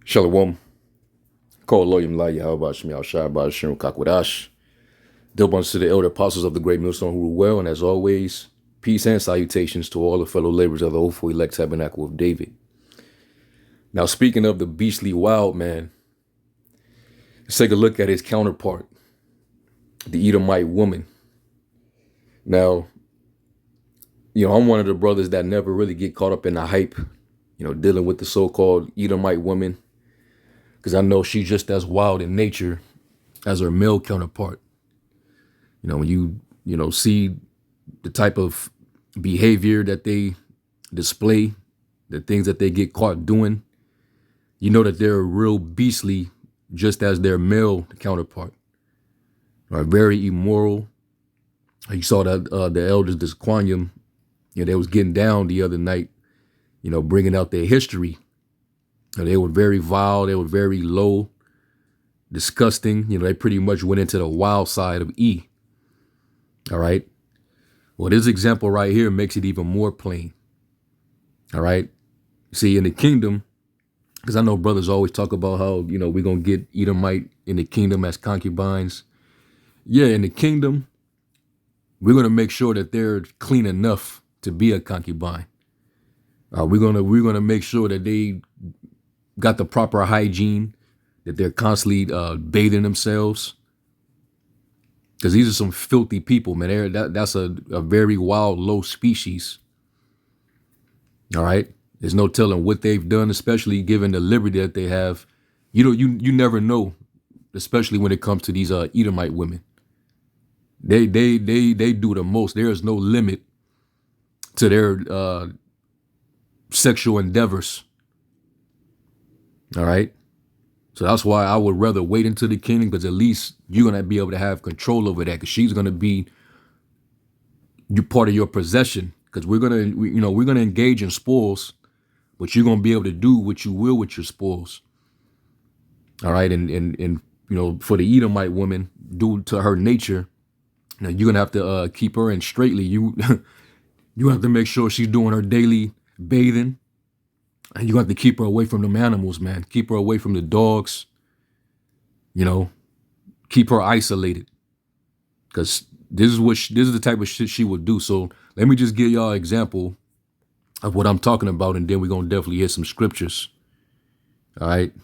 Shalom. Call Loyim La Yahweh Shem Yahshai Ba'ashem Kakwadash. Double unto the elder apostles of the great millstone who rule well, and as always, peace and salutations to all the fellow laborers of the hopeful elect tabernacle of David. Now, speaking of the beastly wild man, let's take a look at his counterpart, the Edomite woman. Now, I'm one of the brothers that never really get caught up in the hype, dealing with the so-called Edomite woman, because I know she's just as wild in nature as her male counterpart. When you see the type of behavior that they display, the things that they get caught doing, you know that they're real beastly, just as their male counterpart. Are very immoral. You saw that the elders, this Quanium, they was getting down the other night, bringing out their history. They were very vile. They were very low, disgusting. They pretty much went into the wild side of E. All right. Well, this example right here makes it even more plain. All right. See, in the kingdom, because I know brothers always talk about how, we're going to get Edomite in the kingdom as concubines. Yeah, in the kingdom, we're going to make sure that they're clean enough to be a concubine. We're gonna make sure that they got the proper hygiene, that they're constantly bathing themselves. Because these are some filthy people, man. That's a very wild, low species. All right. There's no telling what they've done, especially given the liberty that they have. You never know, especially when it comes to these Edomite women. They do the most. There is no limit to their sexual endeavors. All right. So that's why I would rather wait until the kingdom, because at least you're going to be able to have control over that, because she's going to be part of your possession, because we're going to engage in spoils, but you're going to be able to do what you will with your spoils. All right. And for the Edomite woman, due to her nature, you're going to have to keep her in straightly. You have to make sure she's doing her daily bathing. And you have to keep her away from them animals, man. Keep her away from the dogs. Keep her isolated. Because this is the type of shit she would do. So let me just give y'all an example of what I'm talking about, and then we're going to definitely hit some scriptures. All right.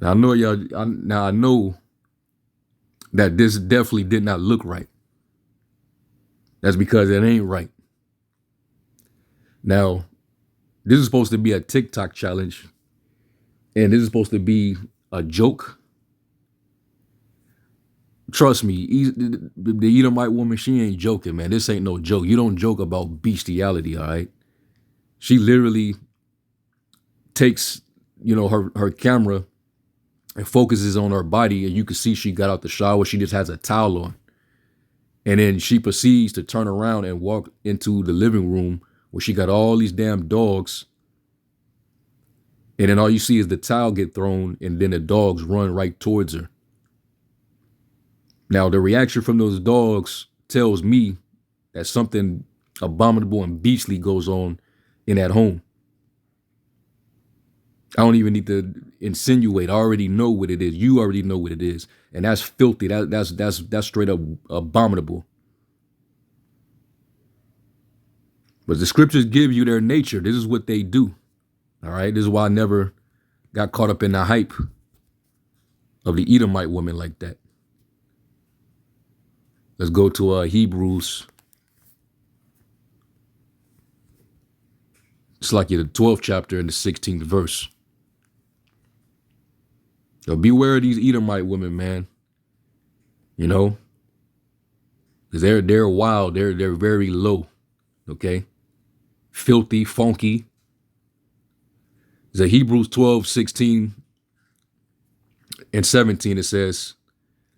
Now I know that this definitely did not look right. That's because it ain't right. Now, this is supposed to be a TikTok challenge, and this is supposed to be a joke. Trust me, the Edomite woman, she ain't joking, man. This ain't no joke. You don't joke about bestiality, all right? She literally takes, her camera and focuses on her body, and you can see she got out the shower. She just has a towel on. And then she proceeds to turn around and walk into the living room where she got all these damn dogs. And then all you see is the towel get thrown, and then the dogs run right towards her. Now, the reaction from those dogs tells me that something abominable and beastly goes on in that home. I don't even need to insinuate. I already know what it is. You already know what it is. And that's filthy. That's straight up abominable. But the scriptures give you their nature. This is what they do. All right. This is why I never got caught up in the hype of the Edomite woman like that. Let's go to Hebrews. It's like the 12th chapter and the 16th verse. So beware of these Edomite women, man. Because they're wild. They're very low. Okay. Filthy, funky. It's Hebrews 12, 16 and 17. It says,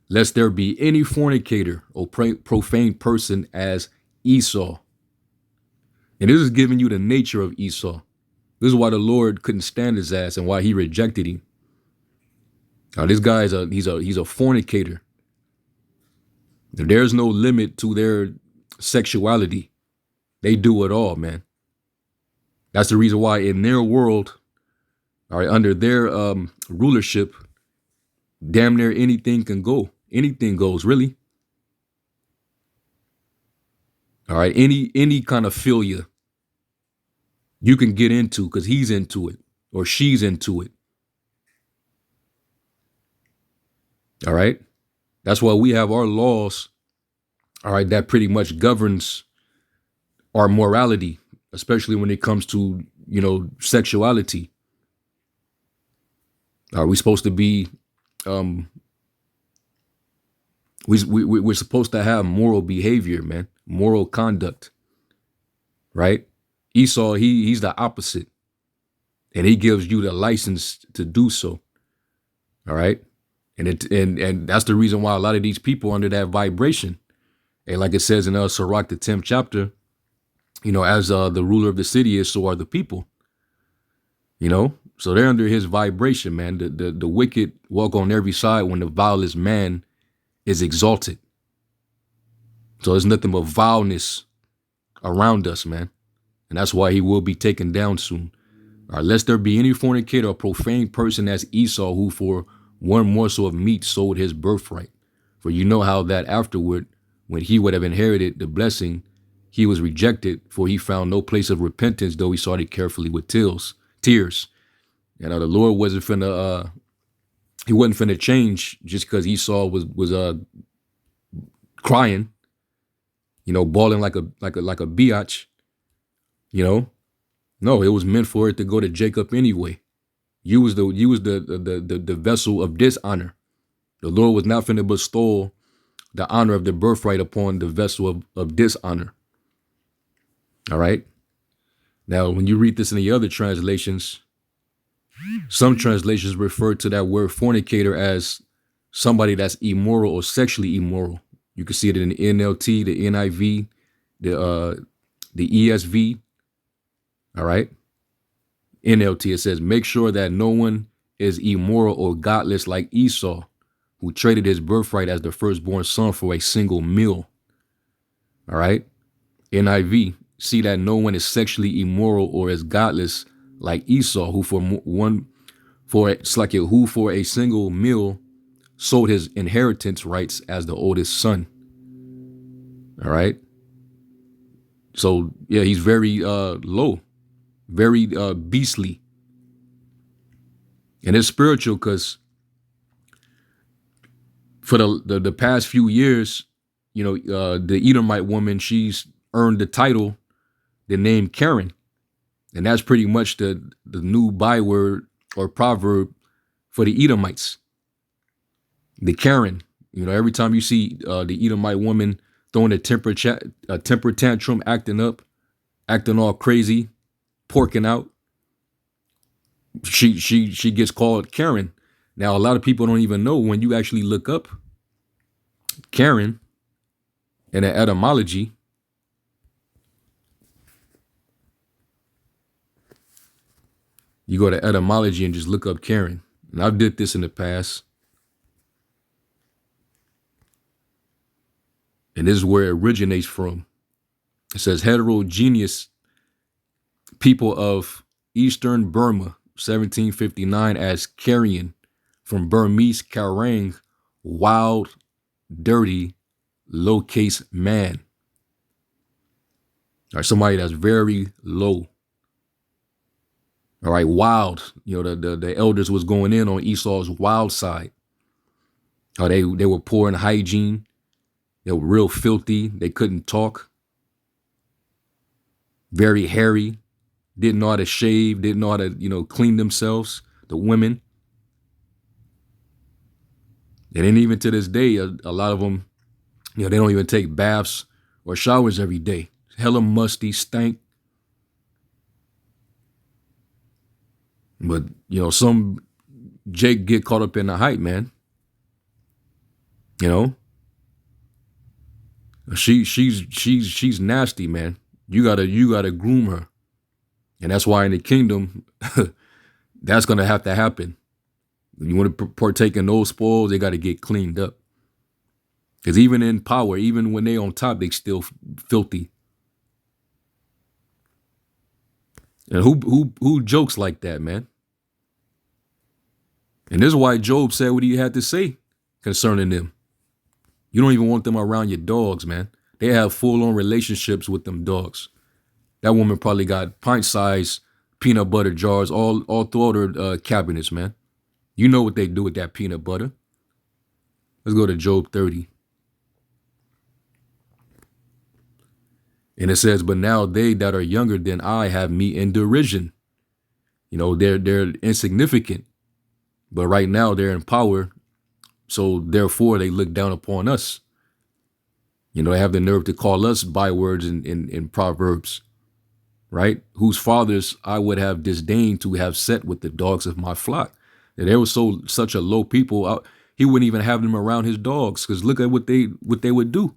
lest there be any fornicator or profane person as Esau. And this is giving you the nature of Esau. This is why the Lord couldn't stand his ass and why he rejected him. Now, this guy is he's a fornicator. There's no limit to their sexuality. They do it all, man. That's the reason why in their world, all right, under their rulership, damn near anything can go. Anything goes, really. All right, any kind of failure you can get into because he's into it or she's into it. All right, that's why we have our laws. All right, that pretty much governs our morality, especially when it comes to sexuality. Are we supposed to be? We're supposed to have moral behavior, man, moral conduct, right? Esau, he's the opposite, and he gives you the license to do so. All right, and that's the reason why a lot of these people under that vibration, and like it says in Sirach the 10th chapter, as the ruler of the city is, so are the people. So they're under his vibration, man. The wicked walk on every side when the vilest man is exalted. So there's nothing but vileness around us, man. And that's why he will be taken down soon. All right, lest there be any fornicator or profane person as Esau, who for one morsel of meat sold his birthright. For you know how that afterward, when he would have inherited the blessing, he was rejected, for he found no place of repentance, though he sought it carefully with tears. And the Lord wasn't finna he wasn't finna change just because Esau was crying, bawling like a biatch, No, it was meant for it to go to Jacob anyway. You was the vessel of dishonor. The Lord was not finna bestow the honor of the birthright upon the vessel of dishonor. All right. Now, when you read this in the other translations, some translations refer to that word fornicator as somebody that's immoral or sexually immoral. You can see it in the NLT, the NIV, the ESV. All right. NLT, it says, make sure that no one is immoral or godless like Esau, who traded his birthright as the firstborn son for a single meal. All right. NIV, see that no one is sexually immoral or is godless like Esau, who for a single meal sold his inheritance rights as the oldest son. All right. So yeah, he's very low, very beastly. And it's spiritual because for the past few years, the Edomite woman, she's earned the title, the name Karen. And that's pretty much the new byword or proverb for the Edomites. The Karen. Every time you see the Edomite woman throwing a temper tantrum, acting up, acting all crazy, porking out, she gets called Karen. Now, a lot of people don't even know when you actually look up Karen in the etymology. You go to etymology and just look up Karen. And I've did this in the past. And this is where it originates from. It says heterogeneous people of Eastern Burma, 1759, as Carian, from Burmese Karang, wild, dirty, low-case man. All right, somebody that's very low. All right, wild. The elders was going in on Esau's wild side. They were poor in hygiene. They were real filthy. They couldn't talk. Very hairy. Didn't know how to shave. Didn't know how to, clean themselves. The women. And then even to this day, a lot of them, they don't even take baths or showers every day. Hella musty, stank. But, some Jake get caught up in the hype, man. She's nasty, man. You gotta groom her. And that's why in the kingdom, that's going to have to happen. When you want to partake in those spoils, they got to get cleaned up. Because even in power, even when they on top, they still filthy. And who jokes like that, man? And this is why Job said what he had to say concerning them. You don't even want them around your dogs, man. They have full-on relationships with them dogs. That woman probably got pint-sized peanut butter jars all throughout her cabinets, man. You know what they do with that peanut butter. Let's go to Job 30. And it says, but now they that are younger than I have me in derision. You know, they're insignificant. But right now they're in power. So therefore they look down upon us. You know, they have the nerve to call us bywords in Proverbs, right? Whose fathers I would have disdained to have set with the dogs of my flock. And they were such a low people, he wouldn't even have them around his dogs, because look at what they would do.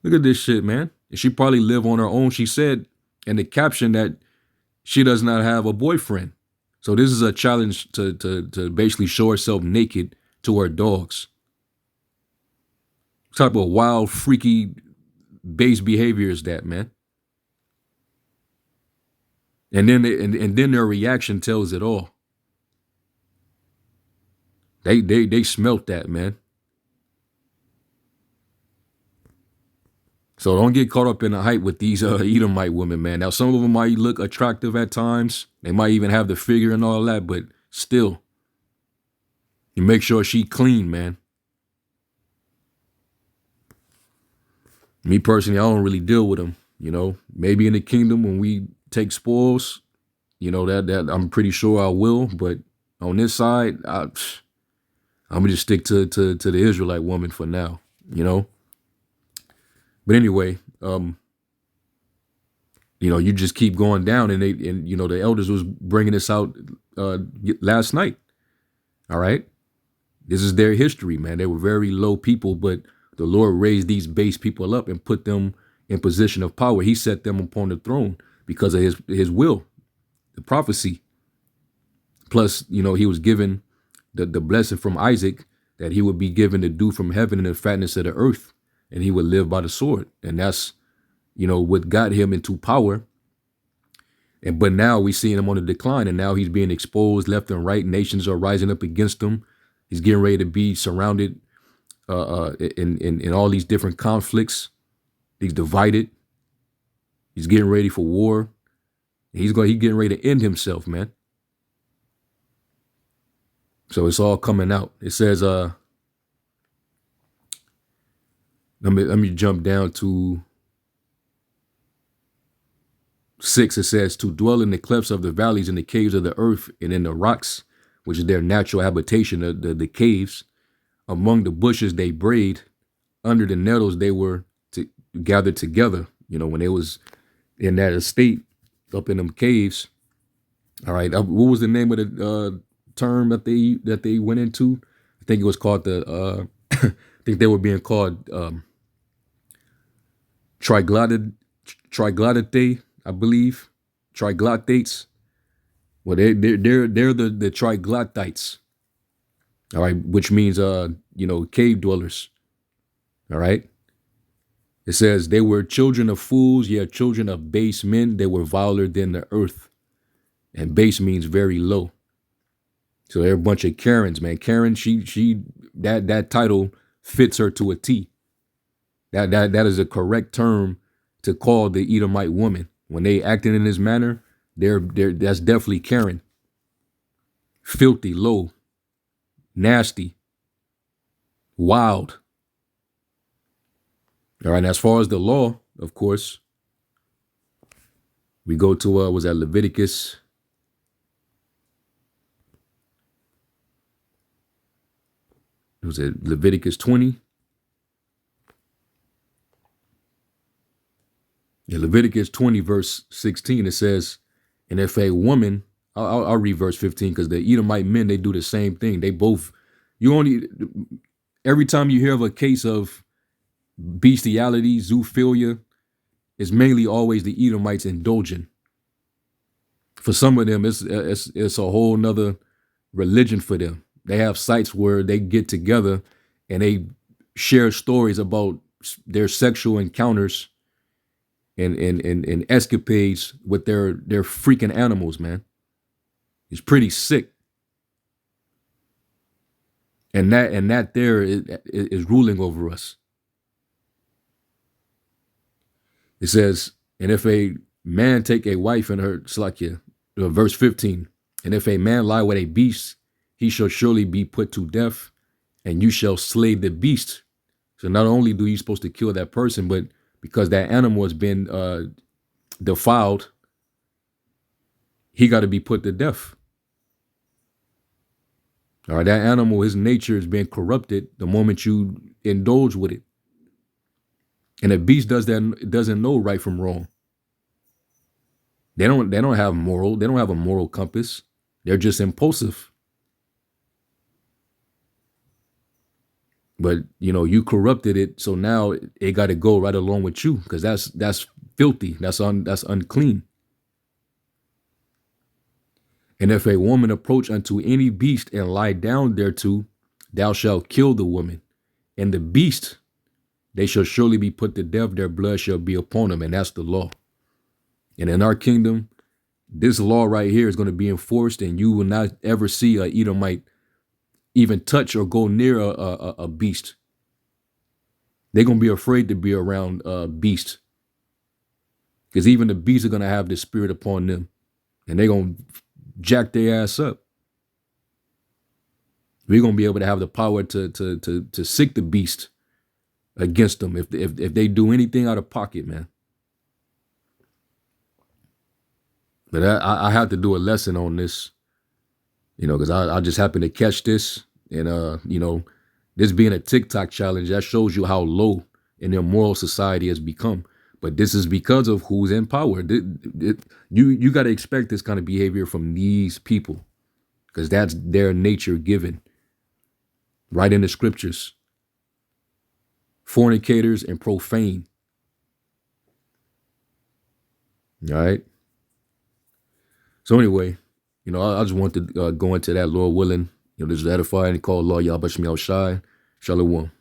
Look at this shit, man. And she probably live on her own. She said in the caption that she does not have a boyfriend. So this is a challenge to basically show herself naked to her dogs. What type of wild, freaky, base behavior is that, man? And then their reaction tells it all. They smelt that, man. So don't get caught up in the hype with these Edomite women, man. Now, some of them might look attractive at times. They might even have the figure and all that, but still, you make sure she clean, man. Me personally, I don't really deal with them. You know, maybe in the kingdom when we take spoils, you know, that I'm pretty sure I will. But on this side, I'm gonna just stick to the Israelite woman for now, you know. But anyway, you know, you just keep going down, and you know, the elders was bringing this out last night. All right, this is their history, man. They were very low people, but the Lord raised these base people up and put them in position of power. He set them upon the throne because of his will, the prophecy. Plus, you know, he was given the blessing from Isaac that he would be given the dew from heaven and the fatness of the earth, and he would live by the sword. And that's, you know, what got him into power. But now we seeing him on the decline, and now he's being exposed left and right. Nations are rising up against him. He's getting ready to be surrounded in all these different conflicts. He's divided. He's getting ready for war. He's getting ready to end himself, man. So it's all coming out. It says, let me jump down to 6. It says, to dwell in the clefts of the valleys, in the caves of the earth, and in the rocks, which is their natural habitation, the caves. Among the bushes they brayed, under the nettles they were gathered together. You know, when they was in that estate up in them caves. All right, what was the name of the term that they went into? I think it was called the I think they were being called triglodyte, I believe, triglotates. Well, they're the triglotites. All right, which means you know, cave dwellers. All right. It says they were children of fools, yeah, children of base men. They were viler than the earth, and base means very low. So they're a bunch of Karens, man. Karen, she that title fits her to a T. That is a correct term to call the Edomite woman when they acting in this manner. That's definitely Karen. Filthy, low, nasty, wild. All right. And as far as the law, of course, we go to was that Leviticus? Was it Leviticus 20? In Leviticus 20, verse 16, it says, and if a woman, I'll read verse 15, because the Edomite men, they do the same thing. They both, every time you hear of a case of bestiality, zoophilia, it's mainly always the Edomites indulging. For some of them, it's a whole nother religion for them. They have sites where they get together and they share stories about their sexual encounters and escapades with their freaking animals, man. It's pretty sick. And that there is ruling over us. It says, and if a man take a wife and her, Slakia, verse 15, and if a man lie with a beast, he shall surely be put to death, and you shall slay the beast. So not only do you supposed to kill that person, but because that animal has been defiled, he got to be put to death. All right, that animal, his nature is being corrupted the moment you indulge with it. And a beast doesn't know right from wrong. They don't have they don't have a moral compass. They're just impulsive. But you corrupted it, so now it got to go right along with you, because that's filthy. That's unclean. And if a woman approach unto any beast and lie down thereto, thou shalt kill the woman. And the beast, they shall surely be put to death, their blood shall be upon them. And that's the law. And in our kingdom, this law right here is going to be enforced, and you will not ever see a Edomite even touch or go near a beast. They're going to be afraid to be around beasts, because even the beasts are going to have this spirit upon them, and they're going to jack their ass up. We're going to be able to have the power to sick the beast against them if they do anything out of pocket, man. But I have to do a lesson on this, because I just happened to catch this. And, this being a TikTok challenge, that shows you how low an immoral society has become. But this is because of who's in power. You got to expect this kind of behavior from these people, because that's their nature given right in the scriptures. Fornicators and profane. All right. So anyway, I just want to go into that, Lord willing. This is edifying. Call Allah Yahweh Shai. Shalom.